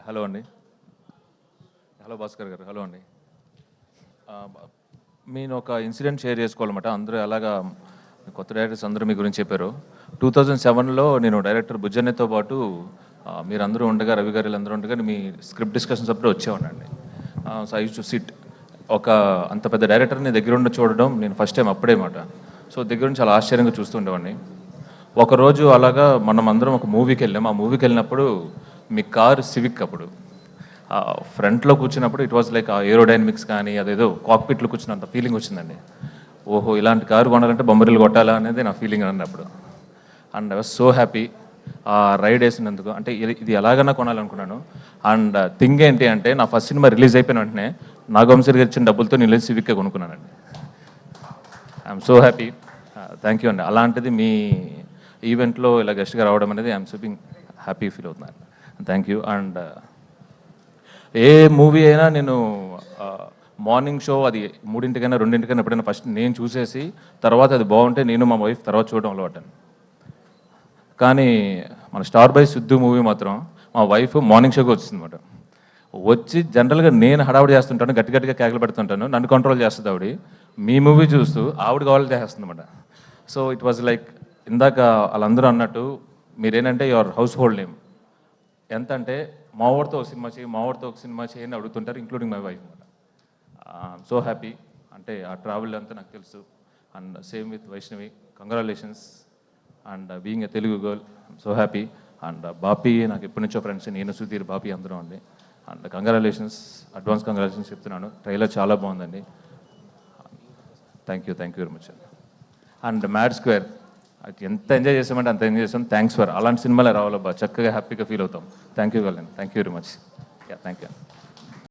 Hello అండి. Hello Bhaskar గారు. Hello అండి. నేను ఒక ఇన్సిడెంట్ షేర్ చేసుకోవాలన్నమాట. అందరూ ఎలాగా కొత్త డైరెక్టర్స్ అందరూ మీ గురించి చెప్పారు. 2007లో నేను డైరెక్టర్ బుజ్జన్నతో పాటు మీరందరూ ఉండగా, రవి గారు వీళ్ళందరూ ఉండగా మీ స్క్రిప్ట్ డిస్కషన్స్ అప్పుడు వచ్చేవాడినండి. So I use to sit. ఒక అంత పెద్ద డైరెక్టర్ని దగ్గరుండి చూడడం నేను ఫస్ట్ టైం అప్పుడే మాట. సో దగ్గరుండి చాలా ఆశ్చర్యంగా చూస్తుండేవాడిని. ఒకరోజు అలాగా మనం అందరం ఒక మూవీకి వెళ్ళాం. ఆ మూవీకి వెళ్ళినప్పుడు మీ కారు సివిక్ అప్పుడు ఫ్రంట్లో కూర్చున్నప్పుడు ఇట్ వాజ్ లైక్ ఆ ఏరోడైనమిక్స్ కానీ అదేదో కాక్పిట్లో కూర్చున్నంత ఫీలింగ్ వచ్చిందండి. ఓహో, ఇలాంటి కారు కొనాలంటే బొమ్మరిల్లు కొట్టాలా అనేది నా ఫీలింగ్ అన్నప్పుడు. And I was so happy ఆ రైడ్ వేసినందుకు. అంటే ఇది ఎలాగైనా కొనాలనుకున్నాను. అండ్ థింగ్ ఏంటి అంటే నా ఫస్ట్ సినిమా రిలీజ్ అయిపోయిన వెంటనే నాగవంశీ గారు ఇచ్చిన డబ్బులతో నేను సివిక్కే కొనుక్కున్నానండి. I'm so happy. Thank you అండి. అలాంటిది మీ ఈవెంట్లో ఇలా గెస్ట్గా రావడం అనేది ఐఎమ్ సూపింగ్ హ్యాపీ ఫీల్ అవుతున్నాను. Thank you. అండ్ ఏ మూవీ అయినా నేను మార్నింగ్ షో అది 3:00కైనా 2:00కైనా ఎప్పుడైనా ఫస్ట్ నేను చూసేసి తర్వాత అది బాగుంటే నేను మా వైఫ్ తర్వాత చూడడం అలవాటండి. కానీ మన స్టార్ బై సిద్ధు మూవీ మాత్రం మా వైఫ్ మార్నింగ్ షోకి వచ్చిందన్నమాట. వచ్చి జనరల్గా నేను హడావుడి చేస్తుంటాను, గట్టి గట్టిగా కేకలు పెడుతుంటాను, నన్ను కంట్రోల్ చేస్తుంది ఆవిడ. మీ మూవీ చూస్తూ ఆవిడ కావాలి చేస్తుంది అనమాట. సో ఇట్ వాజ్ లైక్ ఇందాక వాళ్ళందరూ అన్నట్టు మీరేంటంటే యువర్ హౌస్ హోల్డ్ నేమ్. ఎంత అంటే మావాడితో ఒక సినిమా చేయి, మావాడితో ఒక సినిమా చేయని అడుగుతుంటారు, ఇంక్లూడింగ్ మై వైఫ్ అనమాట. So happy. అంటే ఆ ట్రావెల్ అంతా నాకు తెలుసు. And same with Vaishnavi, congratulations. And being a Telugu girl, so happy. And Bapi నాకు ఎప్పటి నుంచో ఫ్రెండ్స్, నేను సుధీర్ బాపీ అందరం అండి. అండ్ కంగ్రాచులేషన్స్, అడ్వాన్స్ కంగ్రాచులేషన్స్ చెప్తున్నాను. ట్రైలర్ చాలా బాగుందండి. Thank you very much. And mad square ఎంత ఎంజాయ్ చేసామంటే అంత ఎంజాయ్ చేసాం. థ్యాంక్స్ ఫర్ అలాంటి సినిమాలే రావాలబ్బా, చక్కగా హ్యాపీగా ఫీల్ అవుతాం. Thank you very much. Thank you.